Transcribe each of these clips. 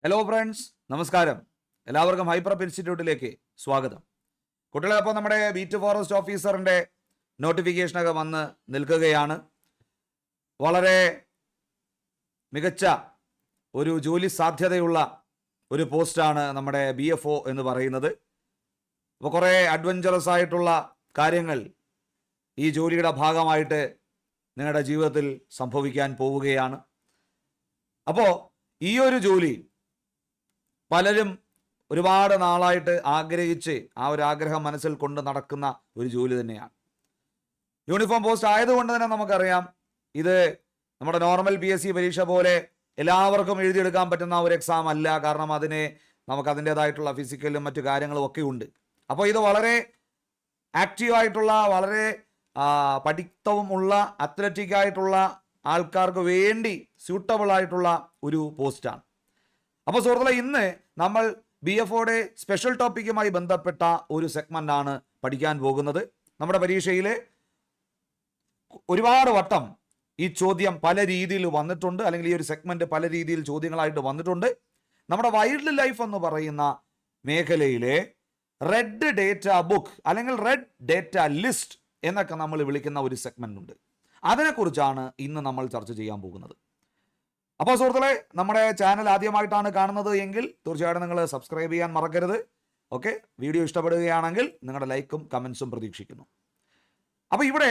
Hello friends, നമസ്കാരം. എല്ലാവർക്കും hyper ഇൻസ്റ്റിറ്റ്യൂട്ടിലേക്ക് സ്വാഗതം. കുട്ടികളെ, അപ്പോൾ നമ്മുടെ ബീറ്റ് ഫോറസ്റ്റ് ഓഫീസറിൻ്റെ നോട്ടിഫിക്കേഷനൊക്കെ വന്ന് നിൽക്കുകയാണ്. വളരെ മികച്ച ഒരു ജോലി സാധ്യതയുള്ള ഒരു പോസ്റ്റാണ് നമ്മുടെ BFO എന്ന് പറയുന്നത്. അപ്പോൾ കുറേ അഡ്വഞ്ചറസ് ആയിട്ടുള്ള കാര്യങ്ങൾ ഈ ജോലിയുടെ ഭാഗമായിട്ട് നിങ്ങളുടെ ജീവിതത്തിൽ സംഭവിക്കാൻ പോവുകയാണ്. അപ്പോൾ ഈ ഒരു ജോലി പലരും ഒരുപാട് നാളായിട്ട് ആഗ്രഹിച്ച് ആ ഒരു ആഗ്രഹം മനസ്സിൽ കൊണ്ട് നടക്കുന്ന ഒരു ജോലി തന്നെയാണ്. യൂണിഫോം പോസ്റ്റ് ആയതുകൊണ്ട് തന്നെ നമുക്കറിയാം, ഇത് നമ്മുടെ നോർമൽ PSC പരീക്ഷ പോലെ എല്ലാവർക്കും എഴുതിയെടുക്കാൻ പറ്റുന്ന ഒരു എക്സാം അല്ല. കാരണം നമുക്ക് അതിൻ്റേതായിട്ടുള്ള ഫിസിക്കലും മറ്റു കാര്യങ്ങളും ഒക്കെ ഉണ്ട്. അപ്പോൾ ഇത് വളരെ ആക്റ്റീവായിട്ടുള്ള, വളരെ പഠിത്തവും ഉള്ള, അത്ലറ്റിക് ആയിട്ടുള്ള ആൾക്കാർക്ക് വേണ്ടി സ്യൂട്ടബിൾ ആയിട്ടുള്ള ഒരു പോസ്റ്റാണ്. അപ്പോൾ സുഹൃത്തുക്കളെ, ഇന്ന് നമ്മൾ BFOയുടെ സ്പെഷ്യൽ ടോപ്പിക്കുമായി ബന്ധപ്പെട്ട ഒരു സെഗ്മെൻ്റാണ് പഠിക്കാൻ പോകുന്നത്. നമ്മുടെ പരീക്ഷയിൽ ഒരുപാട് വട്ടം ഈ ചോദ്യം പല രീതിയിൽ വന്നിട്ടുണ്ട്, അല്ലെങ്കിൽ ഈ ഒരു സെഗ്മെൻറ്റ് പല രീതിയിൽ ചോദ്യങ്ങളായിട്ട് വന്നിട്ടുണ്ട്. നമ്മുടെ വൈൽഡ് ലൈഫ് എന്ന് പറയുന്ന മേഖലയിലെ റെഡ് ഡേറ്റ ബുക്ക് അല്ലെങ്കിൽ റെഡ് ഡേറ്റ ലിസ്റ്റ് എന്നൊക്കെ നമ്മൾ വിളിക്കുന്ന ഒരു സെഗ്മെൻ്റ് ഉണ്ട്. അതിനെക്കുറിച്ചാണ് ഇന്ന് നമ്മൾ ചർച്ച ചെയ്യാൻ പോകുന്നത്. അപ്പോൾ സുഹൃത്തുക്കളെ, നമ്മുടെ ചാനൽ ആദ്യമായിട്ടാണ് കാണുന്നത് എങ്കിൽ തീർച്ചയായിട്ടും നിങ്ങൾ സബ്സ്ക്രൈബ് ചെയ്യാൻ മറക്കരുത്. ഓക്കെ, വീഡിയോ ഇഷ്ടപ്പെടുകയാണെങ്കിൽ നിങ്ങളുടെ ലൈക്കും കമൻസും പ്രതീക്ഷിക്കുന്നു. അപ്പോൾ ഇവിടെ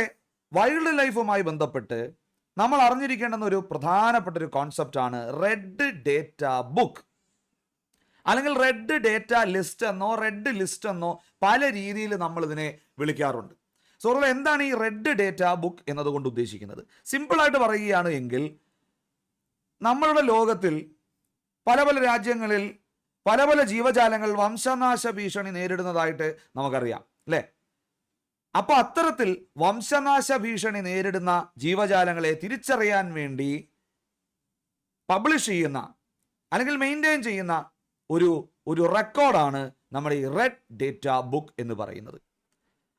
വൈൽഡ് ലൈഫുമായി ബന്ധപ്പെട്ട് നമ്മൾ അറിഞ്ഞിരിക്കേണ്ടുന്ന ഒരു പ്രധാനപ്പെട്ട ഒരു കോൺസെപ്റ്റാണ് റെഡ് ഡേറ്റ ബുക്ക്, അല്ലെങ്കിൽ റെഡ് ഡേറ്റ ലിസ്റ്റ് എന്നോ റെഡ് ലിസ്റ്റ് എന്നോ പല രീതിയിൽ നമ്മൾ ഇതിനെ വിളിക്കാറുണ്ട്. സുഹൃത്തുക്കളെ, എന്താണ് ഈ റെഡ് ഡേറ്റ ബുക്ക് എന്നതുകൊണ്ട് ഉദ്ദേശിക്കുന്നത്? സിമ്പിളായിട്ട് പറയുകയാണ് എങ്കിൽ, നമ്മളുടെ ലോകത്തിൽ പല പല രാജ്യങ്ങളിൽ പല പല ജീവജാലങ്ങൾ വംശനാശ ഭീഷണി നേരിടുന്നതായിട്ട് നമുക്കറിയാം, അല്ലേ? അപ്പോൾ അത്തരത്തിൽ വംശനാശ ഭീഷണി നേരിടുന്ന ജീവജാലങ്ങളെ തിരിച്ചറിയാൻ വേണ്ടി പബ്ലിഷ് ചെയ്യുന്ന അല്ലെങ്കിൽ മെയിൻറ്റെയിൻ ചെയ്യുന്ന ഒരു റെക്കോർഡാണ് നമ്മുടെ ഈ റെഡ് ഡേറ്റ ബുക്ക് എന്ന് പറയുന്നത്.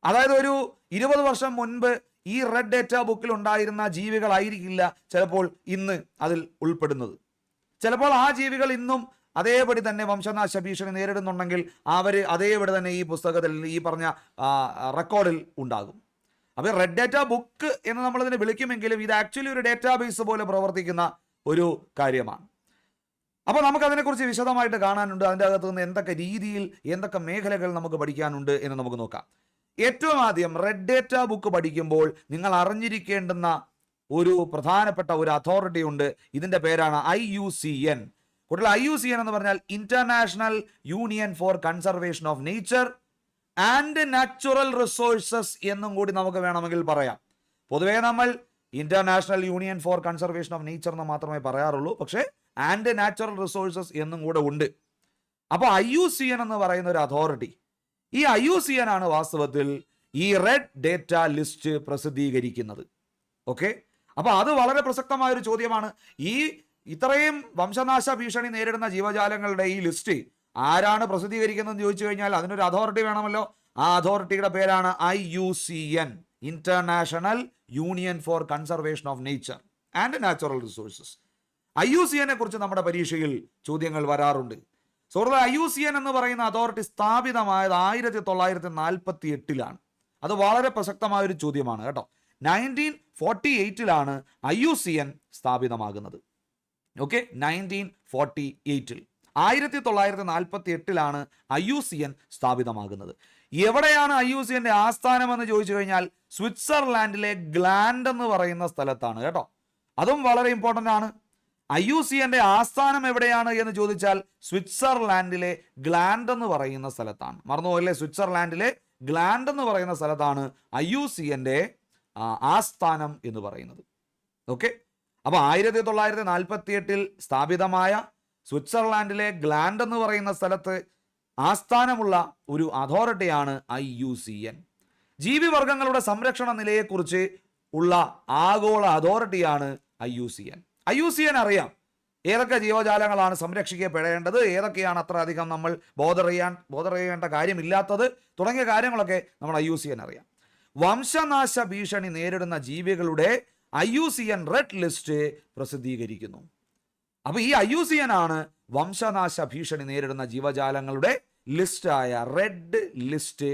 അതായത് ഒരു 20 വർഷം മുൻപ് ഈ റെഡ് ഡേറ്റ ബുക്കിൽ ഉണ്ടായിരുന്ന ജീവികളായിരിക്കില്ല ചിലപ്പോൾ ഇന്ന് അതിൽ ഉൾപ്പെടുന്നത്. ചിലപ്പോൾ ആ ജീവികൾ ഇന്നും അതേപടി തന്നെ വംശനാശ ഭീഷണി നേരിടുന്നുണ്ടെങ്കിൽ അവർ അതേപടി തന്നെ ഈ പുസ്തകത്തിൽ, ഈ പറഞ്ഞ റെക്കോർഡിൽ ഉണ്ടാകും. അപ്പോൾ റെഡ് ഡേറ്റ ബുക്ക് എന്ന് നമ്മളിതിനെ വിളിക്കുമെങ്കിലും ഇത് ആക്ച്വലി ഒരു ഡേറ്റാബേസ് പോലെ പ്രവർത്തിക്കുന്ന ഒരു കാര്യമാണ്. അപ്പോൾ നമുക്കതിനെക്കുറിച്ച് വിശദമായിട്ട് കാണാനുണ്ട്. അതിൻ്റെ അകത്ത് നിന്ന് എന്തൊക്കെ രീതിയിൽ, എന്തൊക്കെ മേഖലകൾ നമുക്ക് പഠിക്കാനുണ്ട് എന്ന് നമുക്ക് നോക്കാം. ഏറ്റവും ആദ്യം റെഡ് ഡേറ്റ ബുക്ക് പഠിക്കുമ്പോൾ നിങ്ങൾ അറിഞ്ഞിരിക്കേണ്ടുന്ന ഒരു പ്രധാനപ്പെട്ട ഒരു അതോറിറ്റി ഉണ്ട്. ഇതിൻ്റെ പേരാണ് IUCN. കുട്ടികൾ, IUCN എന്ന് പറഞ്ഞാൽ international union for conservation of nature and natural resources എന്നും കൂടി നമുക്ക് വേണമെങ്കിൽ പറയാം. പൊതുവേ നമ്മൾ international union for conservation of nature എന്ന് മാത്രമേ പറയാറുള്ളൂ, പക്ഷേ ആൻഡ് നാച്ചുറൽ റിസോഴ്സസ് എന്നും കൂടെ ഉണ്ട്. അപ്പോൾ IUCN എന്ന് പറയുന്ന ഒരു അതോറിറ്റി, ഈ IUCN ആണ് വാസ്തവത്തിൽ ഈ റെഡ് ഡേറ്റ ലിസ്റ്റ് പ്രസിദ്ധീകരിക്കുന്നത്. ഓക്കെ, അപ്പോൾ അത് വളരെ പ്രസക്തമായൊരു ചോദ്യമാണ്. ഇത്രയും വംശനാശ ഭീഷണി നേരിടുന്ന ജീവജാലങ്ങളുടെ ഈ ലിസ്റ്റ് ആരാണ് പ്രസിദ്ധീകരിക്കുന്നതെന്ന് ചോദിച്ചു കഴിഞ്ഞാൽ അതിനൊരു അതോറിറ്റി വേണമല്ലോ. ആ അതോറിറ്റിയുടെ പേരാണ് IUCN, international union for conservation of nature and natural resources. IUCN കുറിച്ച് നമ്മുടെ പരീക്ഷയിൽ ചോദ്യങ്ങൾ വരാറുണ്ട്. സുഹൃത്തുക്കളെ, IUCN എന്ന് പറയുന്ന അതോറിറ്റി സ്ഥാപിതമായത് 1948 അത് വളരെ പ്രസക്തമായൊരു ചോദ്യമാണ് കേട്ടോ. 1948 IUCN സ്ഥാപിതമാകുന്നത്. ഓക്കെ, 1948 1948 IUCN സ്ഥാപിതമാകുന്നത്. എവിടെയാണ് IUCNന്റെ ആസ്ഥാനം എന്ന് ചോദിച്ചു കഴിഞ്ഞാൽ സ്വിറ്റ്സർലാൻഡിലെ ഗ്ലാൻഡ് എന്ന് പറയുന്ന സ്ഥലത്താണ് കേട്ടോ. അതും വളരെ ഇമ്പോർട്ടൻ്റ് ആണ്. IUCNന്റെ ആസ്ഥാനം എവിടെയാണ് എന്ന് ചോദിച്ചാൽ സ്വിറ്റ്സർലാൻഡിലെ ഗ്ലാൻഡ് എന്ന് പറയുന്ന സ്ഥലത്താണ്. മറന്നുപോയല്ലേ, സ്വിറ്റ്സർലാൻഡിലെ ഗ്ലാൻഡ് എന്ന് പറയുന്ന സ്ഥലത്താണ് IUCNന്റെ ആസ്ഥാനം എന്ന് പറയുന്നത്. ഓക്കെ, അപ്പോൾ 1948 സ്ഥാപിതമായ സ്വിറ്റ്സർലാൻഡിലെ ഗ്ലാൻഡ് എന്ന് പറയുന്ന സ്ഥലത്ത് ആസ്ഥാനമുള്ള ഒരു അതോറിറ്റിയാണ് IUCN. ജീവിവർഗങ്ങളുടെ സംരക്ഷണ നിലയെക്കുറിച്ച് ഉള്ള ആഗോള അതോറിറ്റിയാണ് IUCN. IUCN അറിയാം ഏതൊക്കെ ജീവജാലങ്ങളാണ് സംരക്ഷിക്കപ്പെടേണ്ടത്, ഏതൊക്കെയാണ് അത്ര അധികം നമ്മൾ ബോധർ ചെയ്യേണ്ട കാര്യമില്ലാത്തത് തുടങ്ങിയ കാര്യങ്ങളൊക്കെ നമ്മൾ IUCN അറിയാം. വംശനാശ ഭീഷണി നേരിടുന്ന ജീവികളുടെ IUCN റെഡ് ലിസ്റ്റ് പ്രസിദ്ധീകരിക്കുന്നു. അപ്പോൾ ഈ IUCN ആണ് വംശനാശ ഭീഷണി നേരിടുന്ന ജീവജാലങ്ങളുടെ ലിസ്റ്റായ റെഡ് ലിസ്റ്റ്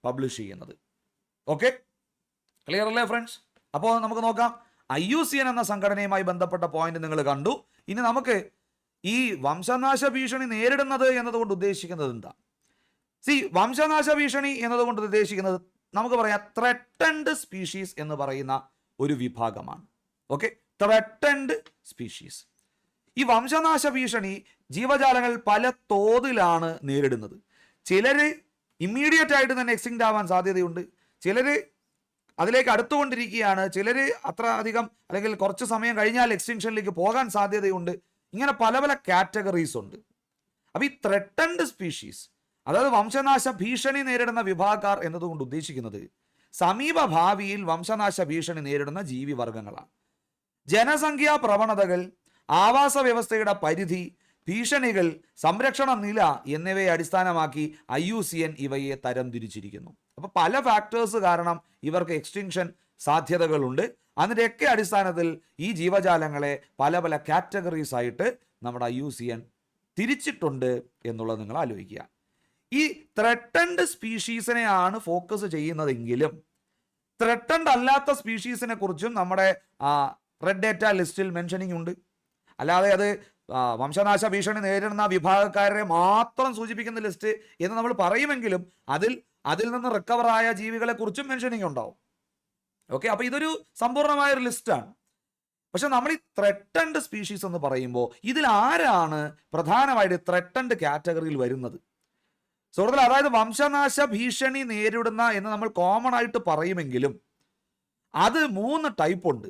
പബ്ലിഷ് ചെയ്യുന്നത്. ഓക്കെ, ക്ലിയർ അല്ലേ ഫ്രണ്ട്സ്? അപ്പോൾ നമുക്ക് നോക്കാം. IUCN എന്ന സംഘടനയുമായി ബന്ധപ്പെട്ട പോയിന്റ് നിങ്ങൾ കണ്ടു. ഇനി നമുക്ക് ഈ വംശനാശ ഭീഷണി നേരിടുന്നത് എന്നതുകൊണ്ട് ഉദ്ദേശിക്കുന്നത് എന്താ? വംശനാശ ഭീഷണി എന്നതുകൊണ്ട് ഉദ്ദേശിക്കുന്നത് നമുക്ക് പറയാം ത്രെട്ടൻഡ് സ്പീഷീസ് എന്ന് പറയുന്ന ഒരു വിഭാഗമാണ്. Okay, threatened species. ഈ വംശനാശ ഭീഷണി ജീവജാലങ്ങൾ പല തോതിലാണ് നേരിടുന്നത്. ചിലര് ഇമ്മീഡിയറ്റ് ആയിട്ട് തന്നെ എക്സ്റ്റിങ്ക്റ്റ് ആവാൻ സാധ്യതയുണ്ട്, ചിലര് അതിലേക്ക് അടുത്തുകൊണ്ടിരിക്കുകയാണ്, ചിലര് അത്ര അധികം അല്ലെങ്കിൽ കുറച്ച് സമയം കഴിഞ്ഞാൽ എക്സ്റ്റിങ്ഷനിലേക്ക് പോകാൻ സാധ്യതയുണ്ട്. ഇങ്ങനെ പല പല കാറ്റഗറീസ് ഉണ്ട്. അപ്പോൾ ഈ ത്രെട്ടൻഡ് സ്പീഷീസ്, അതായത് വംശനാശ ഭീഷണി നേരിടുന്ന വിഭാഗക്കാർ എന്നതുകൊണ്ട് ഉദ്ദേശിക്കുന്നത് സമീപ ഭാവിയിൽ വംശനാശ ഭീഷണി നേരിടുന്ന ജീവിവർഗങ്ങളാണ്. ജനസംഖ്യാ പ്രവണതകൾ, ആവാസ വ്യവസ്ഥയുടെ പരിധി, ഭീഷണികൾ, സംരക്ഷണ നില എന്നിവയെ അടിസ്ഥാനമാക്കി IUCN ഇവയെ തരംതിരിച്ചിരിക്കുന്നു. അപ്പോൾ പല ഫാക്ടേഴ്സ് കാരണം ഇവർക്ക് എക്സ്റ്റിങ്ഷൻ സാധ്യതകളുണ്ട്. അതിൻ്റെയൊക്കെ അടിസ്ഥാനത്തിൽ ഈ ജീവജാലങ്ങളെ പല പല കാറ്റഗറീസ് ആയിട്ട് നമ്മുടെ IUCN തിരിച്ചിട്ടുണ്ട് എന്നുള്ളത് നിങ്ങൾ ആലോചിക്കുക. ഈ ത്രെട്ടൻഡ് സ്പീഷീസിനെയാണ് ഫോക്കസ് ചെയ്യുന്നതെങ്കിലും ത്രെട്ടൻഡ് അല്ലാത്ത സ്പീഷീസിനെ കുറിച്ചും നമ്മുടെ റെഡ് ഡേറ്റ ലിസ്റ്റിൽ മെൻഷനിങ് ഉണ്ട്. അല്ലാതെ അത് വംശനാശ ഭീഷണി നേരിടുന്ന വിഭാഗക്കാരെ മാത്രം സൂചിപ്പിക്കുന്ന ലിസ്റ്റ് എന്ന് നമ്മൾ പറയുമെങ്കിലും അതിൽ നിന്ന് റിക്കവറായ ജീവികളെ കുറിച്ചും മെൻഷനിങ് ഉണ്ടാവും. ഓക്കെ, അപ്പോൾ ഇതൊരു സമ്പൂർണ്ണമായൊരു ലിസ്റ്റാണ്. പക്ഷെ നമ്മൾ ഈ ത്രെട്ടൻഡ് സ്പീഷീസ് എന്ന് പറയുമ്പോൾ ഇതിൽ ആരാണ് പ്രധാനമായിട്ട് ത്രെട്ടൻഡ് കാറ്റഗറിയിൽ വരുന്നത്? സുഹൃത്തുക്കളെ, അതായത് വംശനാശ ഭീഷണി നേരിടുന്ന എന്ന് നമ്മൾ കോമൺ ആയിട്ട് പറയുമെങ്കിലും അത് 3 ടൈപ്പ് ഉണ്ട്.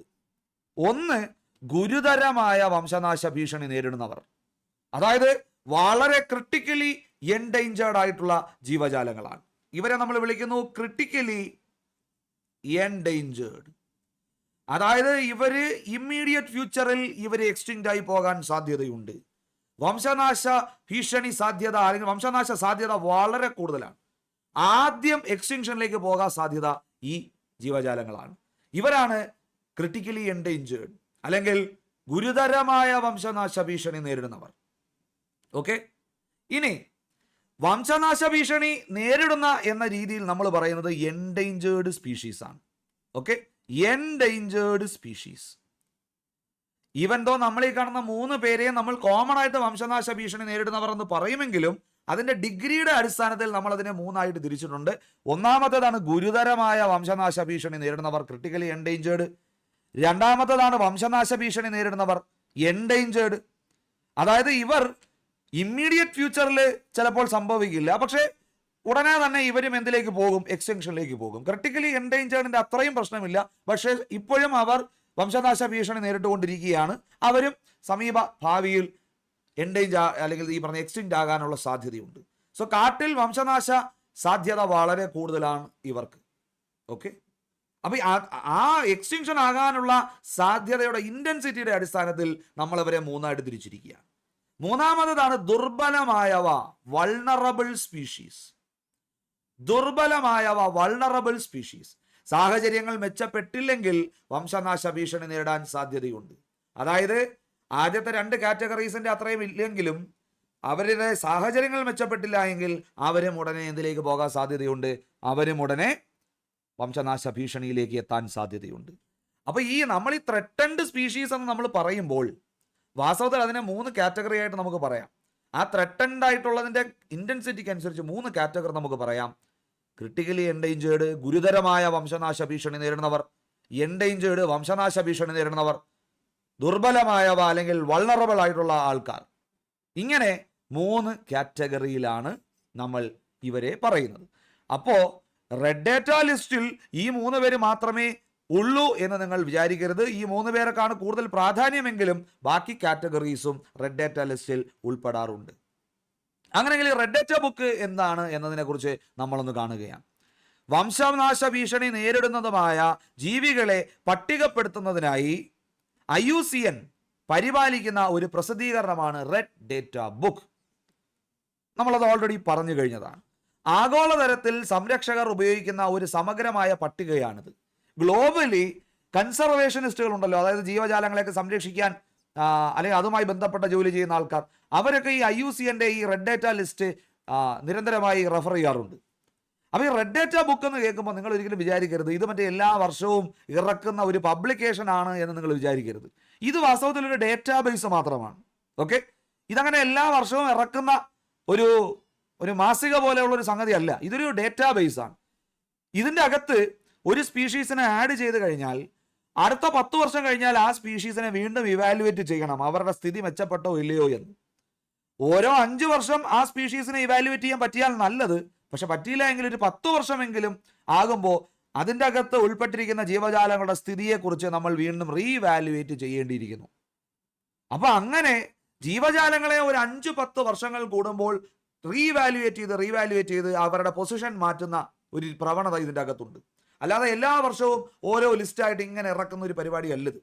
ഒന്ന്, ഗുരുതരമായ വംശനാശ ഭീഷണി നേരിടുന്നവർ, അതായത് വളരെ ക്രിട്ടിക്കലി എൻഡേഞ്ചേർഡ് ആയിട്ടുള്ള ജീവജാലങ്ങളാണ്. ഇവരെ നമ്മൾ വിളിക്കുന്നു ക്രിട്ടിക്കലി എൻഡേഞ്ചേർഡ്. അതായത് ഇവര് ഇമ്മീഡിയറ്റ് ഫ്യൂച്ചറിൽ ഇവര് എക്സ്റ്റിങ്ക്റ്റ് ആയി പോകാൻ സാധ്യതയുണ്ട്. വംശനാശ ഭീഷണി സാധ്യത അല്ലെങ്കിൽ വംശനാശ സാധ്യത വളരെ കൂടുതലാണ്. ആദ്യം എക്സ്റ്റിങ്ഷനിലേക്ക് പോകാൻ സാധ്യത ഈ ജീവജാലങ്ങളാണ്. ഇവരാണ് ക്രിട്ടിക്കലി എൻഡേഞ്ചേർഡ് അല്ലെങ്കിൽ ഗുരുതരമായ വംശനാശ ഭീഷണി നേരിടുന്നവർ. ഓക്കെ, ഇനി വംശനാശ ഭീഷണി നേരിടുന്ന എന്ന രീതിയിൽ നമ്മൾ പറയുന്നത് എൻഡേഞ്ചേർഡ് സ്പീഷീസ് ആണ്. Okay, endangered species. Even though നമ്മൾ ഈ കാണുന്ന 3 പേരെ നമ്മൾ കോമൺ ആയിട്ട് വംശനാശ ഭീഷണി നേരിടുന്നവർ എന്ന് പറയുമെങ്കിലും അതിന്റെ ഡിഗ്രിയുടെ അടിസ്ഥാനത്തിൽ നമ്മൾ അതിനെ 3 ആയിട്ട് തിരിച്ചിട്ടുണ്ട്. ഒന്നാമത്തേതാണ് ഗുരുതരമായ വംശനാശ ഭീഷണി നേരിടുന്നവർ, ക്രിട്ടിക്കലി എൻഡേഞ്ചേർഡ്. രണ്ടാമത്തേതാണ് വംശനാശ ഭീഷണി നേരിടുന്നവർ, എൻഡേഞ്ചേർഡ്. അതായത് ഇവർ ഇമ്മീഡിയറ്റ് ഫ്യൂച്ചറിൽ ചിലപ്പോൾ സംഭവിക്കില്ല, പക്ഷേ ഉടനെ തന്നെ ഇവരും എന്തിലേക്ക് പോകും? എക്സ്റ്റൻഷനിലേക്ക് പോകും. ക്രിട്ടിക്കലി എൻഡേഞ്ചേർഡിന്റെ അത്രയും പ്രശ്നമില്ല, പക്ഷേ ഇപ്പോഴും അവർ വംശനാശ ഭീഷണി നേരിട്ടുകൊണ്ടിരിക്കുകയാണ്. അവരും സമീപ ഭാവിയിൽ അല്ലെങ്കിൽ ഈ പറഞ്ഞ എക്സ്റ്റിൻറ്റ് ആകാനുള്ള സാധ്യതയുണ്ട്. സോ കാട്ടിൽ വംശനാശ സാധ്യത വളരെ കൂടുതലാണ് ഇവർക്ക്. ഓക്കെ, അപ്പൊ ആ എക്സ്റ്റിൻഷൻ ആകാനുള്ള സാധ്യതയുടെ ഇന്റൻസിറ്റിയുടെ അടിസ്ഥാനത്തിൽ നമ്മൾ അവരെ 3 ആയിട്ട് തിരിച്ചിരിക്കുകയാണ്. മൂന്നാമതാണ് ദുർബലമായവ, വൾണറബിൾ സ്പീഷീസ്. ദുർബലമായവ, വൾണറബിൾ സ്പീഷീസ്. സാഹചര്യങ്ങൾ മെച്ചപ്പെട്ടില്ലെങ്കിൽ വംശനാശ ഭീഷണി നേരിടാൻ സാധ്യതയുണ്ട്. അതായത് ആദ്യത്തെ 2 കാറ്റഗറീസിന്റെ അത്രയും ഇല്ലെങ്കിലും അവരുടെ സാഹചര്യങ്ങൾ മെച്ചപ്പെട്ടില്ല എങ്കിൽ അവരും ഉടനെ എന്തിലേക്ക് പോകാൻ സാധ്യതയുണ്ട്? അവരും ഉടനെ വംശനാശ ഭീഷണിയിലേക്ക് എത്താൻ സാധ്യതയുണ്ട്. അപ്പൊ നമ്മൾ ഈ ത്രെട്ടൻഡ് സ്പീഷീസ് എന്ന് നമ്മൾ പറയുമ്പോൾ വാസ്തവത്തിൽ അതിനെ 3 കാറ്റഗറി ആയിട്ട് നമുക്ക് പറയാം. ആ ത്രെട്ടൻഡ് ആയിട്ടുള്ളതിന്റെ ഇന്റൻസിറ്റിക്ക് അനുസരിച്ച് 3 കാറ്റഗറി നമുക്ക് പറയാം. ക്രിട്ടിക്കലി എൻഡേഞ്ചേർഡ്, ഗുരുതരമായ വംശനാശ ഭീഷണി നേരിടുന്നവർ, എൻഡേഞ്ചേർഡ്, വംശനാശ ഭീഷണി നേരിടുന്നവർ, ദുർബലമായവ അല്ലെങ്കിൽ വൾണറബിൾ ആയിട്ടുള്ള ആൾക്കാർ. ഇങ്ങനെ 3 കാറ്റഗറിയിലാണ് നമ്മൾ ഇവരെ പറയുന്നത്. അപ്പോൾ റെഡ് ഡേറ്റ ലിസ്റ്റിൽ ഈ 3 പേര് മാത്രമേ ഉള്ളൂ എന്ന് നിങ്ങൾ വിചാരിക്കരുത്. ഈ 3 പേർക്കാണ് കൂടുതൽ പ്രാധാന്യമെങ്കിലും ബാക്കി കാറ്റഗറീസും റെഡ് ഡേറ്റ ലിസ്റ്റിൽ ഉൾപ്പെടാറുണ്ട്. അങ്ങനെയെങ്കിൽ റെഡ് ഡേറ്റ ബുക്ക് എന്താണ് എന്നതിനെ കുറിച്ച് നമ്മളൊന്ന് കാണുകയാണ്. വംശനാശ ഭീഷണി നേരിടുന്നതുമായ ജീവികളെ പട്ടികപ്പെടുത്തുന്നതിനായി IUCN പരിപാലിക്കുന്ന ഒരു പ്രസിദ്ധീകരണമാണ് റെഡ് ഡേറ്റ ബുക്ക്. നമ്മളത് ഓൾറെഡി പറഞ്ഞു കഴിഞ്ഞതാണ്. ആഗോളതലത്തിൽ സംരക്ഷകർ ഉപയോഗിക്കുന്ന ഒരു സമഗ്രമായ പട്ടികയാണിത്. ഗ്ലോബലി കൺസർവേഷനിസ്റ്റുകൾ ഉണ്ടല്ലോ, അതായത് ജീവജാലങ്ങളെയൊക്കെ സംരക്ഷിക്കാൻ അല്ലെങ്കിൽ അതുമായി ബന്ധപ്പെട്ട ജോലി ചെയ്യുന്ന ആൾക്കാർ, അവരൊക്കെ ഈ IUCNന്റെ ഈ റെഡ് ഡേറ്റ ലിസ്റ്റ് നിരന്തരമായി റെഫർ ചെയ്യാറുണ്ട്. അപ്പോൾ ഈ റെഡ് ഡേറ്റ ബുക്ക് എന്ന് കേൾക്കുമ്പോൾ നിങ്ങൾ ഒരിക്കലും വിചാരിക്കരുത് ഇത് മറ്റേ എല്ലാ വർഷവും ഇറക്കുന്ന ഒരു പബ്ലിക്കേഷൻ ആണ് എന്ന് നിങ്ങൾ വിചാരിക്കരുത്. ഇത് വാസ്തവത്തിൽ ഒരു ഡേറ്റാ ബേസ് മാത്രമാണ്. ഓക്കെ, ഇതങ്ങനെ എല്ലാ വർഷവും ഇറക്കുന്ന ഒരു മാസിക പോലെയുള്ള ഒരു സംഗതി അല്ല. ഇതൊരു ഡേറ്റാ ബേസ് ആണ്. ഇതിൻ്റെ അകത്ത് ഒരു സ്പീഷീസിനെ ആഡ് ചെയ്ത് കഴിഞ്ഞാൽ അടുത്ത 10 വർഷം കഴിഞ്ഞാൽ ആ സ്പീഷീസിനെ വീണ്ടും ഇവാലുവേറ്റ് ചെയ്യണം, അവരുടെ സ്ഥിതി മെച്ചപ്പെട്ടോ ഇല്ലയോ എന്ന്. ഓരോ 5 വർഷം ആ സ്പീഷീസിനെ ഇവാലുവേറ്റ് ചെയ്യാൻ പറ്റിയാൽ നല്ലത്. പക്ഷെ പറ്റിയില്ല എങ്കിൽ ഒരു 10 വർഷമെങ്കിലും ആകുമ്പോൾ അതിൻ്റെ അകത്ത് ഉൾപ്പെട്ടിരിക്കുന്ന ജീവജാലങ്ങളുടെ സ്ഥിതിയെക്കുറിച്ച് നമ്മൾ വീണ്ടും റീവാലുവേറ്റ് ചെയ്യേണ്ടിയിരിക്കുന്നു. അപ്പൊ അങ്ങനെ ജീവജാലങ്ങളെ ഒരു 5-10 വർഷങ്ങൾ കൂടുമ്പോൾ റീവാലുവേറ്റ് ചെയ്ത് അവരുടെ പൊസിഷൻ മാറ്റുന്ന ഒരു പ്രവണത ഇതിൻ്റെ അകത്തുണ്ട്. അല്ലാതെ എല്ലാ വർഷവും ഓരോ ലിസ്റ്റായിട്ട് ഇങ്ങനെ ഇറക്കുന്ന ഒരു പരിപാടി അല്ലത്.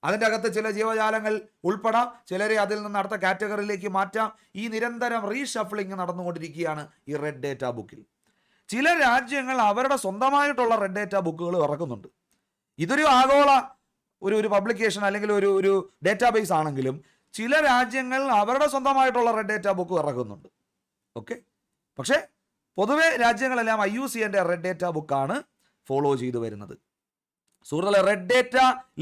അതിൻ്റെ അകത്ത് ചില ജീവജാലങ്ങൾ ഉൾപ്പെടാം, ചിലരെ അതിൽ നിന്ന് അടുത്ത കാറ്റഗറിയിലേക്ക് മാറ്റാം. ഈ നിരന്തരം റീഷഫ്ലിംഗ് നടന്നുകൊണ്ടിരിക്കുകയാണ് ഈ റെഡ് ഡേറ്റ ബുക്കിൽ. ചില രാജ്യങ്ങൾ അവരുടെ സ്വന്തമായിട്ടുള്ള റെഡ് ഡേറ്റ ബുക്കുകൾ ഇറക്കുന്നുണ്ട്. ഇതൊരു ആഗോള ഒരു പബ്ലിക്കേഷൻ അല്ലെങ്കിൽ ഒരു ഡേറ്റാബേസ് ആണെങ്കിലും ചില രാജ്യങ്ങൾ അവരുടെ സ്വന്തമായിട്ടുള്ള റെഡ് ഡേറ്റ ബുക്ക് ഇറക്കുന്നുണ്ട്. ഓക്കെ, പക്ഷേ പൊതുവെ രാജ്യങ്ങളെല്ലാം IUCNന്റെ റെഡ് ഡേറ്റ ബുക്കാണ് ഫോളോ ചെയ്തു വരുന്നത്. സുഹൃത്തുക്കളെ, റെഡ് ഡേറ്റ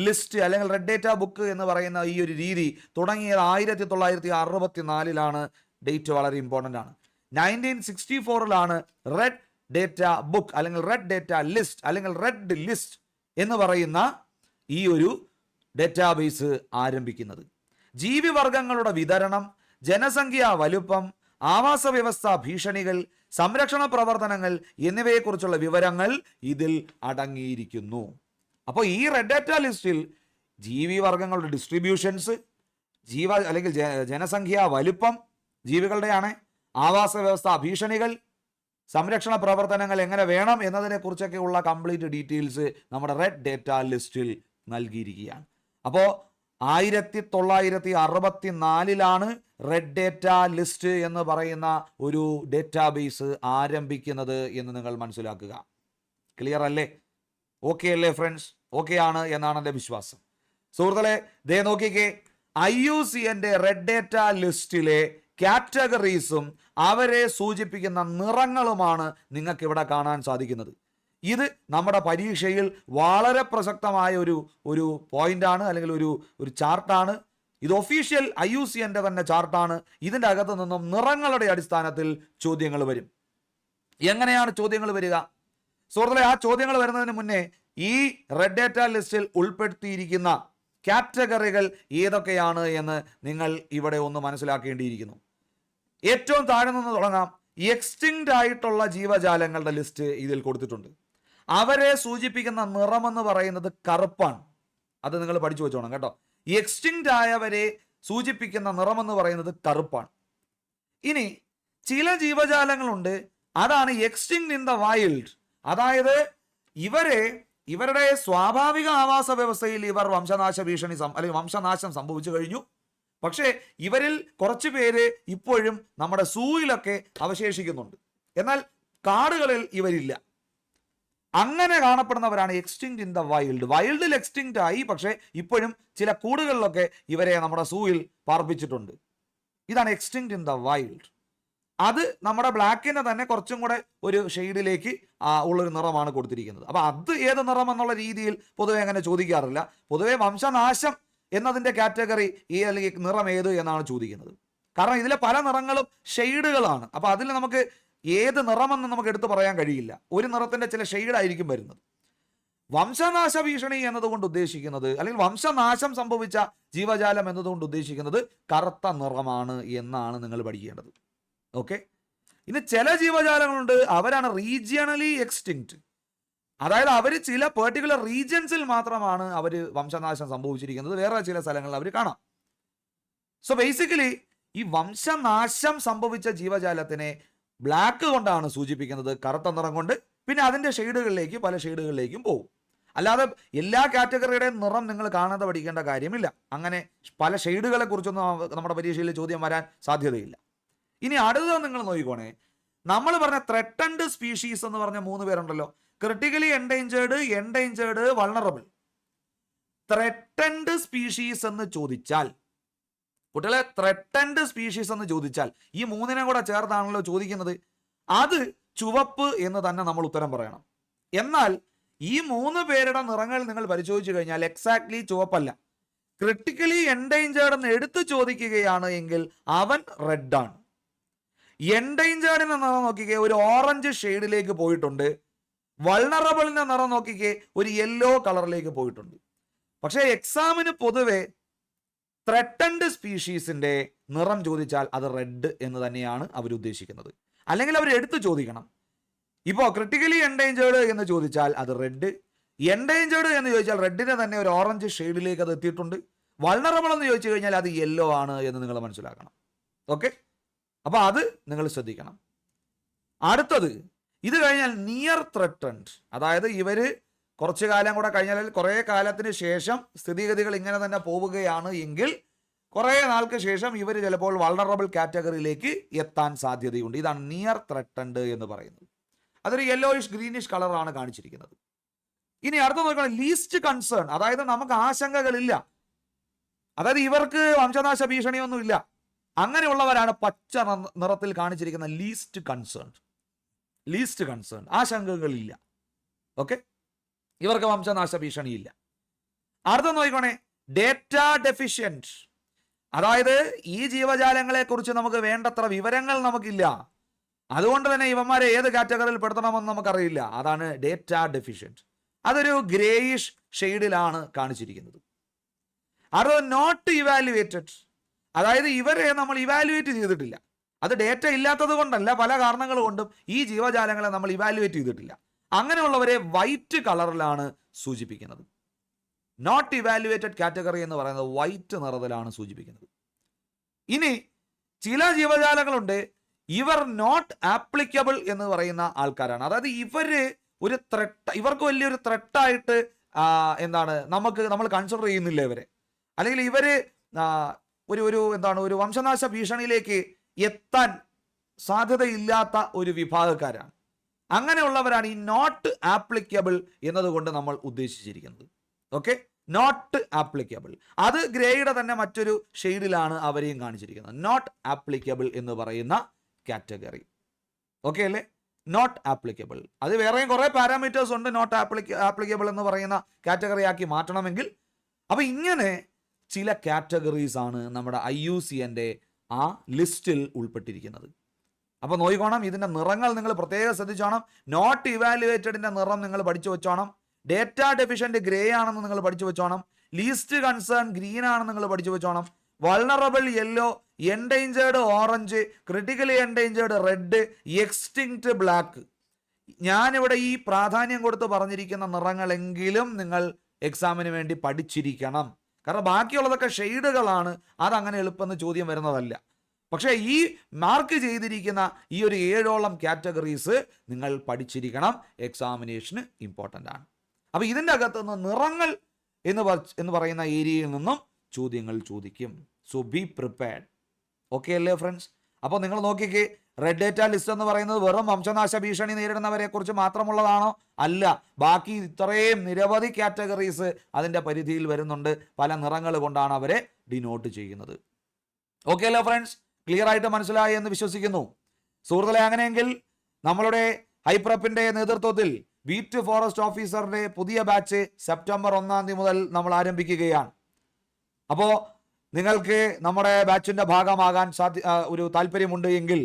ലിസ്റ്റ് അല്ലെങ്കിൽ റെഡ് ഡേറ്റ ബുക്ക് എന്ന് പറയുന്ന ഈ ഒരു രീതി തുടങ്ങിയത് 1964 ഡേറ്റ് വളരെ ഇമ്പോർട്ടൻ്റ് ആണ്. 1964 റെഡ് ഡേറ്റ ബുക്ക് അല്ലെങ്കിൽ റെഡ് ഡേറ്റ ലിസ്റ്റ് അല്ലെങ്കിൽ റെഡ് ലിസ്റ്റ് എന്ന് പറയുന്ന ഈ ഒരു ഡേറ്റാബേസ് ആരംഭിക്കുന്നത്. ജീവിവർഗങ്ങളുടെ വിതരണം, ജനസംഖ്യാ വലുപ്പം, ആവാസ വ്യവസ്ഥ ഭീഷണികൾ, സംരക്ഷണ പ്രവർത്തനങ്ങൾ എന്നിവയെക്കുറിച്ചുള്ള വിവരങ്ങൾ ഇതിൽ അടങ്ങിയിരിക്കുന്നു. അപ്പോൾ ഈ റെഡ് ഡേറ്റ ലിസ്റ്റിൽ ജീവിവർഗങ്ങളുടെ ഡിസ്ട്രിബ്യൂഷൻസ്, അല്ലെങ്കിൽ ജനസംഖ്യാ വലുപ്പം ജീവികളുടെയാണ്, ആവാസ വ്യവസ്ഥ ഭീഷണികൾ, സംരക്ഷണ പ്രവർത്തനങ്ങൾ എങ്ങനെ വേണം എന്നതിനെക്കുറിച്ചൊക്കെയുള്ള കംപ്ലീറ്റ് ഡീറ്റെയിൽസ് നമ്മുടെ റെഡ് ഡേറ്റ ലിസ്റ്റിൽ നൽകിയിരിക്കുകയാണ്. അപ്പോൾ 1964 റെഡ് ഡേറ്റ ലിസ്റ്റ് എന്ന് പറയുന്ന ഒരു ഡേറ്റാബേസ് ആരംഭിക്കുന്നത് എന്ന് നിങ്ങൾ മനസ്സിലാക്കുക. ക്ലിയർ അല്ലേ? ഓക്കെ അല്ലേ ഫ്രണ്ട്സ്? ഓക്കെ ആണ് എന്നാണ് എൻ്റെ വിശ്വാസം. സുഹൃത്തുക്കളെ, ദേ നോക്കിക്കേ, IUCNന്റെ റെഡ് ഡേറ്റ ലിസ്റ്റിലെ കാറ്റഗറീസും അവരെ സൂചിപ്പിക്കുന്ന നിറങ്ങളുമാണ് നിങ്ങൾക്ക് ഇവിടെ കാണാൻ സാധിക്കുന്നത്. ഇത് നമ്മുടെ പരീക്ഷയിൽ വളരെ പ്രസക്തമായ ഒരു പോയിന്റാണ് അല്ലെങ്കിൽ ഒരു ചാർട്ടാണ്. ഇത് ഒഫീഷ്യൽ IUCNന്റെ തന്നെ ചാർട്ടാണ്. ഇതിൻ്റെ അകത്ത് നിന്നും നിറങ്ങളുടെ അടിസ്ഥാനത്തിൽ ചോദ്യങ്ങൾ വരും. എങ്ങനെയാണ് ചോദ്യങ്ങൾ വരിക? സുഹൃത്തുക്കളെ, ആ ചോദ്യങ്ങൾ വരുന്നതിന് മുന്നേ ഈ റെഡ് ഡേറ്റ ലിസ്റ്റിൽ ഉൾപ്പെടുത്തിയിരിക്കുന്ന കാറ്റഗറികൾ ഏതൊക്കെയാണ് എന്ന് നിങ്ങൾ ഇവിടെ ഒന്ന് മനസ്സിലാക്കേണ്ടിയിരിക്കുന്നു. ഏറ്റവും താഴെ നിന്ന് തുടങ്ങാം. എക്സ്റ്റിങ്ക്റ്റ് ആയിട്ടുള്ള ജീവജാലങ്ങളുടെ ലിസ്റ്റ് ഇതിൽ കൊടുത്തിട്ടുണ്ട്. അവരെ സൂചിപ്പിക്കുന്ന നിറമെന്ന് പറയുന്നത് കറുപ്പാണ്. അത് നിങ്ങൾ പഠിച്ചു വെച്ചോണം കേട്ടോ. എക്സ്റ്റിങ്ക്റ്റ് ആയവരെ സൂചിപ്പിക്കുന്ന നിറമെന്ന് പറയുന്നത് കറുപ്പാണ്. ഇനി ചില ജീവജാലങ്ങളുണ്ട്, അതാണ് എക്സ്റ്റിങ്ക്റ്റ് ഇൻ ദ വൈൽഡ്. അതായത് ഇവരുടെ സ്വാഭാവിക ആവാസ വ്യവസ്ഥയിൽ ഇവർ വംശനാശ ഭീഷണി അല്ലെങ്കിൽ വംശനാശം സംഭവിച്ചു കഴിഞ്ഞു. പക്ഷേ ഇവരിൽ കുറച്ച് പേര് ഇപ്പോഴും നമ്മുടെ സൂയിലൊക്കെ അവശേഷിക്കുന്നുണ്ട്. എന്നാൽ കാടുകളിൽ ഇവരില്ല. അങ്ങനെ കാണപ്പെടുന്നവരാണ് എക്സ്റ്റിങ്ക്റ്റ് ഇൻ ദ വൈൽഡ്. വൈൽഡിൽ എക്സ്റ്റിങ്ക്റ്റ് ആയി, പക്ഷേ ഇപ്പോഴും ചില കൂടുകളിലൊക്കെ ഇവരെ നമ്മുടെ സൂയിൽ പാർപ്പിച്ചിട്ടുണ്ട്. ഇതാണ് എക്സ്റ്റിങ്ക്റ്റ് ഇൻ ദ വൈൽഡ്. അത് നമ്മുടെ ബ്ലാക്കിനെ തന്നെ കുറച്ചും കൂടെ ഒരു ഷെയ്ഡിലേക്ക് ഉള്ളൊരു നിറമാണ് കൊടുത്തിരിക്കുന്നത്. അപ്പോൾ അത് ഏത് നിറം എന്നുള്ള രീതിയിൽ പൊതുവെ അങ്ങനെ ചോദിക്കാറില്ല. പൊതുവെ വംശനാശം എന്നതിൻ്റെ കാറ്റഗറി അല്ലെങ്കിൽ നിറം ഏത് എന്നാണ് ചോദിക്കുന്നത്. കാരണം ഇതിലെ പല നിറങ്ങളും ഷെയ്ഡുകളാണ്. അപ്പോൾ അതിൽ നമുക്ക് ഏത് നിറമെന്ന് നമുക്ക് എടുത്തു പറയാൻ കഴിയില്ല. ഒരു നിറത്തിൻ്റെ ചില ഷെയ്ഡായിരിക്കും വരുന്നത്. വംശനാശ ഭീഷണി എന്നതുകൊണ്ട് ഉദ്ദേശിക്കുന്നത് അല്ലെങ്കിൽ വംശനാശം സംഭവിച്ച ജീവജാലം എന്നതുകൊണ്ട് ഉദ്ദേശിക്കുന്നത് കറുത്ത നിറമാണ് എന്നാണ് നിങ്ങൾ പഠിക്കേണ്ടത്. ഓക്കെ, ഇനി ചില ജീവജാലങ്ങളുണ്ട്, അവരാണ് റീജിയണലി എക്സ്റ്റിങ്ക്റ്റ്. അതായത് അവർ ചില പെർട്ടിക്കുലർ റീജിയൻസിൽ മാത്രമാണ് അവർ വംശനാശം സംഭവിച്ചിരിക്കുന്നത്. വേറെ ചില സ്ഥലങ്ങളിൽ അവർ കാണാം. സോ ബേസിക്കലി ഈ വംശനാശം സംഭവിച്ച ജീവജാലത്തിനെ ബ്ലാക്ക് കൊണ്ടാണ് സൂചിപ്പിക്കുന്നത്, കറുത്ത നിറം കൊണ്ട്. പിന്നെ അതിൻ്റെ ഷെയ്ഡുകളിലേക്ക് പല ഷെയ്ഡുകളിലേക്കും പോകും. അല്ലാതെ എല്ലാ കാറ്റഗറിയുടെയും നിറം നിങ്ങൾ കാണാതെ പഠിക്കേണ്ട കാര്യമില്ല. അങ്ങനെ പല ഷെയ്ഡുകളെ കുറിച്ചൊന്നും നമ്മുടെ പരീക്ഷയിൽ ചോദ്യം വരാൻ സാധ്യതയില്ല. ഇനി അടുത്തത് നിങ്ങൾ നോക്കിക്കോണേ, നമ്മൾ പറഞ്ഞ ത്രെട്ടൻഡ് സ്പീഷീസ് എന്ന് പറഞ്ഞ 3 പേരുണ്ടല്ലോ. Critically endangered, vulnerable. Threatened species എന്ന് ചോദിച്ചാൽ, കുട്ടികളെ ത്രെട്ടൻഡ് സ്പീഷീസ് എന്ന് ചോദിച്ചാൽ ഈ മൂന്നിനെ കൂടെ ചേർത്താണല്ലോ ചോദിക്കുന്നത്, അത് ചുവപ്പ് എന്ന് തന്നെ നമ്മൾ ഉത്തരം പറയണം. എന്നാൽ ഈ 3 പേരുടെ നിറങ്ങൾ നിങ്ങൾ പരിശോധിച്ചു കഴിഞ്ഞാൽ എക്സാക്ട്ലി ചുവപ്പല്ല. ക്രിട്ടിക്കലി എൻഡേഞ്ചേർഡ് എന്ന് എടുത്തു ചോദിക്കുകയാണ് എങ്കിൽ അവൻ റെഡാണ്. എൻഡേഞ്ചേർഡിന്റെ നിറം നോക്കിക്കേ, ഒരു ഓറഞ്ച് ഷെയ്ഡിലേക്ക് പോയിട്ടുണ്ട്. വൾണറബിളിന്റെ നിറം നോക്കിക്കേ, ഒരു യെല്ലോ കളറിലേക്ക് പോയിട്ടുണ്ട്. പക്ഷേ എക്സാമിന് പൊതുവെ ത്രെട്ടൻഡ് സ്പീഷീസിന്റെ നിറം ചോദിച്ചാൽ അത് റെഡ് എന്ന് തന്നെയാണ് അവർ ഉദ്ദേശിക്കുന്നത്. അല്ലെങ്കിൽ അവർ എടുത്തു ചോദിക്കണം. ഇപ്പോൾ ക്രിട്ടിക്കലി എൻഡേഞ്ചേർഡ് എന്ന് ചോദിച്ചാൽ അത് റെഡ്, എൻഡേഞ്ചേർഡ് എന്ന് ചോദിച്ചാൽ റെഡിനെ തന്നെ ഒരു ഓറഞ്ച് ഷെയ്ഡിലേക്ക് അത് എത്തിയിട്ടുണ്ട്. വൾണറബിൾ എന്ന് ചോദിച്ചു കഴിഞ്ഞാൽ അത് യെല്ലോ ആണ് എന്ന് നിങ്ങൾ മനസ്സിലാക്കണം. ഓക്കെ, അപ്പോൾ അത് നിങ്ങൾ ശ്രദ്ധിക്കണം. അടുത്തത്, ഇത് കഴിഞ്ഞാൽ നിയർ ത്രെട്ടൻഡ്, അതായത് ഇവര് കുറച്ചു കാലം കൂടെ കഴിഞ്ഞാൽ, കുറേ കാലത്തിന് ശേഷം സ്ഥിതിഗതികൾ ഇങ്ങനെ തന്നെ പോവുകയാണ് എങ്കിൽ കുറേ നാൾക്ക് ശേഷം ഇവർ ചിലപ്പോൾ വൾണറബിൾ കാറ്റഗറിയിലേക്ക് എത്താൻ സാധ്യതയുണ്ട്. ഇതാണ് നിയർ ത്രെട്ടൻഡ് എന്ന് പറയുന്നത്. അതൊരു യെല്ലോയിഷ് ഗ്രീനിഷ് കളറാണ് കാണിച്ചിരിക്കുന്നത്. ഇനി അടുത്ത നോക്കണം, ലീസ്റ്റ് കൺസേൺ, അതായത് നമുക്ക് ആശങ്കകളില്ല, അതായത് ഇവർക്ക് വംശനാശ ഭീഷണിയൊന്നുമില്ല, അങ്ങനെയുള്ളവരാണ് പച്ച നിറത്തിൽ കാണിച്ചിരിക്കുന്ന ലീസ്റ്റ് കൺസേൺ. ലീസ്റ്റ് കൺസേൺ, ആശങ്കകളില്ല. ഓക്കെ, ഇവർക്ക് വംശനാശ ഭീഷണിയില്ല. അടുത്ത നോക്കണേ, ഡേറ്റ ഡെഫിഷ്യന്റ്, അതായത് ഈ ജീവജാലങ്ങളെ കുറിച്ച് നമുക്ക് വേണ്ടത്ര വിവരങ്ങൾ നമുക്കില്ല, അതുകൊണ്ട് തന്നെ ഇവന്മാരെ ഏത് കാറ്റഗറിയിൽ പെടുത്തണമെന്ന് നമുക്കറിയില്ല. അതാണ് ഡേറ്റ ഡെഫിഷ്യന്റ്. അതൊരു ഗ്രേയിഷ് ഷെയ്ഡിലാണ് കാണിച്ചിരിക്കുന്നത്. അത് നോട്ട് ഇവാലുവേറ്റഡ്, അതായത് ഇവരെ നമ്മൾ ഇവാലുവേറ്റ് ചെയ്തിട്ടില്ല. അത് ഡേറ്റ ഇല്ലാത്തത് കൊണ്ടല്ല, പല കാരണങ്ങൾ കൊണ്ടും ഈ ജീവജാലങ്ങളെ നമ്മൾ ഇവാലുവേറ്റ് ചെയ്തിട്ടില്ല. അങ്ങനെയുള്ളവരെ വൈറ്റ് കളറിലാണ് സൂചിപ്പിക്കുന്നത്. നോട്ട് ഇവാലുവേറ്റഡ് കാറ്റഗറി എന്ന് പറയുന്നത് വൈറ്റ് നിറത്തിലാണ് സൂചിപ്പിക്കുന്നത്. ഇനി ചില ജീവജാലങ്ങളുണ്ട്, ഇവർ നോട്ട് ആപ്ലിക്കബിൾ എന്ന് പറയുന്ന ആൾക്കാരാണ്. അതായത് ഇവർക്ക് വലിയൊരു ത്രെട്ടായിട്ട് നമ്മൾ കൺസിഡർ ചെയ്യുന്നില്ല ഇവരെ, അല്ലെങ്കിൽ ഇവര് ഒരു വംശനാശ ഭീഷണിയിലേക്ക് എത്താൻ സാധ്യതയില്ലാത്ത ഒരു വിഭാഗക്കാരാണ്. അങ്ങനെയുള്ളവരാണ് ഈ നോട്ട് ആപ്ലിക്കബിൾ എന്നതുകൊണ്ട് നമ്മൾ ഉദ്ദേശിച്ചിരിക്കുന്നത്. ഓക്കെ, നോട്ട് ആപ്ലിക്കബിൾ, അത് ഗ്രേയുടെ തന്നെ മറ്റൊരു ഷെയ്ഡിലാണ് അവരെയും കാണിച്ചിരിക്കുന്നത്. നോട്ട് ആപ്ലിക്കബിൾ എന്ന് പറയുന്ന കാറ്റഗറി. ഓക്കെ അല്ലേ, നോട്ട് ആപ്ലിക്കബിൾ. അത് വേറെയും കുറേ പാരാമീറ്റേഴ്സ് ഉണ്ട് നോട്ട് ആപ്ലിക്കബിൾ എന്ന് പറയുന്ന കാറ്റഗറി ആക്കി മാറ്റണമെങ്കിൽ. അപ്പൊ ഇങ്ങനെ ചില കാറ്റഗറീസ് ആണ് നമ്മുടെ IUCNന്റെ ആ ലിസ്റ്റിൽ ഉൾപ്പെട്ടിരിക്കുന്നത്. അപ്പോൾ നോക്കിക്കോണം, ഇതിന്റെ നിറങ്ങൾ നിങ്ങൾ പ്രത്യേകം ശ്രദ്ധിച്ചോണം. നോട്ട് ഇവാലുവേറ്റഡിന്റെ നിറം നിങ്ങൾ പഠിച്ചു വെച്ചോണം. ഡേറ്റ ഡെഫിഷ്യന്റ് ഗ്രേ ആണെന്ന് നിങ്ങൾ പഠിച്ചു വെച്ചോണം. ലീസ്റ്റ് കൺസേൺ ഗ്രീൻ ആണെന്ന് നിങ്ങൾ പഠിച്ചു വെച്ചോണം. Vulnerable yellow, endangered orange, critically endangered red, extinct black. ഞാനിവിടെ ഈ പ്രാധാന്യം കൊടുത്ത് പറഞ്ഞിരിക്കുന്ന നിറങ്ങളെങ്കിലും നിങ്ങൾ എക്സാമിന് വേണ്ടി പഠിച്ചിരിക്കണം. കാരണം ബാക്കിയുള്ളതൊക്കെ ഷെയ്ഡുകളാണ്, അതങ്ങനെ എളുപ്പമെന്ന് ചോദ്യം വരുന്നതല്ല. പക്ഷേ ഈ മാർക്ക് ചെയ്തിരിക്കുന്ന ഈ ഒരു 7ഓളം കാറ്റഗറീസ് നിങ്ങൾ പഠിച്ചിരിക്കണം, എക്സാമിനേഷന് ഇമ്പോർട്ടൻ്റ് ആണ്. അപ്പോൾ ഇതിൻ്റെ അകത്തുനിന്ന് നിറങ്ങൾ എന്ന് പറയുന്ന ഏരിയയിൽ നിന്നും ചോദ്യങ്ങൾ ചോദിക്കും. So be prepared. ഓക്കെ അല്ലേ ഫ്രണ്ട്സ്? അപ്പോൾ നിങ്ങൾ നോക്കിക്കേ, റെഡ് ഡേറ്റ ലിസ്റ്റ് എന്ന് പറയുന്നത് വെറും വംശനാശ ഭീഷണി നേരിടുന്നവരെ കുറിച്ച് മാത്രമുള്ളതാണോ? അല്ല, ബാക്കി ഇത്രയും നിരവധി കാറ്റഗറീസ് അതിൻ്റെ പരിധിയിൽ വരുന്നുണ്ട്. പല നിറങ്ങൾ കൊണ്ടാണ് അവരെ ഡിനോട്ട് ചെയ്യുന്നത്. ഓക്കെ അല്ലേ ഫ്രണ്ട്സ്? ക്ലിയർ ആയിട്ട് മനസ്സിലായി എന്ന് വിശ്വസിക്കുന്നു. സുഹൃത്തുക്കളെ, അങ്ങനെയെങ്കിൽ നമ്മളുടെ ഹൈപ്രപ്പിന്റെ നേതൃത്വത്തിൽ ബീറ്റ് ഫോറസ്റ്റ് ഓഫീസറുടെ പുതിയ ബാച്ച് സെപ്റ്റംബർ 1-ാം തീയതി മുതൽ നമ്മൾ ആരംഭിക്കുകയാണ്. അപ്പോൾ നിങ്ങൾക്ക് നമ്മുടെ ബാച്ചിന്റെ ഭാഗമാകാൻ ഒരു താല്പര്യമുണ്ട് എങ്കിൽ,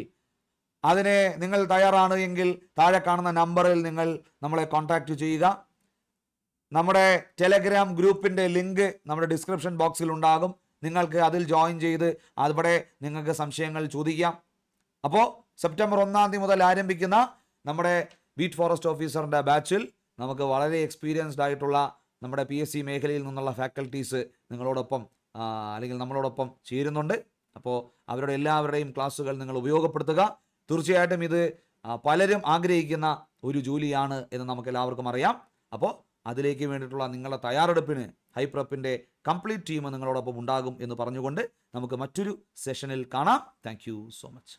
അതിന് നിങ്ങൾ തയ്യാറാണ് എങ്കിൽ താഴെ കാണുന്ന നമ്പറിൽ നിങ്ങൾ നമ്മളെ കോൺടാക്റ്റ് ചെയ്യുക. നമ്മുടെ ടെലഗ്രാം ഗ്രൂപ്പിന്റെ ലിങ്ക് നമ്മുടെ ഡിസ്ക്രിപ്ഷൻ ബോക്സിൽ ഉണ്ടാകും. നിങ്ങൾക്ക് അതിൽ ജോയിൻ ചെയ്ത് അവിടെ നിങ്ങൾക്ക് സംശയങ്ങൾ ചോദിക്കാം. അപ്പോൾ സെപ്റ്റംബർ 1-ാം തീയതി മുതൽ ആരംഭിക്കുന്ന നമ്മുടെ ബീറ്റ് ഫോറസ്റ്റ് ഓഫീസറിൻ്റെ ബാച്ചിൽ നമുക്ക് വളരെ എക്സ്പീരിയൻസ്ഡ് ആയിട്ടുള്ള നമ്മുടെ PSC മേഖലയിൽ നിന്നുള്ള ഫാക്കൽറ്റീസ് നിങ്ങളോടൊപ്പം അല്ലെങ്കിൽ നമ്മളോടൊപ്പം ചേരുന്നുണ്ട്. അപ്പോൾ അവരുടെ എല്ലാവരുടെയും ക്ലാസ്സുകൾ നിങ്ങൾ ഉപയോഗപ്പെടുത്തുക. തീർച്ചയായിട്ടും ഇത് പലരും ആഗ്രഹിക്കുന്ന ഒരു ജോലിയാണ് എന്ന് നമുക്ക് എല്ലാവർക്കും അറിയാം. അപ്പോൾ അതിലേക്ക് വേണ്ടിയിട്ടുള്ള നിങ്ങളുടെ തയ്യാറെടുപ്പിന് ഹൈപ്രപ്പിൻ്റെ കംപ്ലീറ്റ് ടീം നിങ്ങളോടൊപ്പം ഉണ്ടാകും എന്ന് പറഞ്ഞുകൊണ്ട് നമുക്ക് മറ്റൊരു സെഷനിൽ കാണാം. Thank you so much.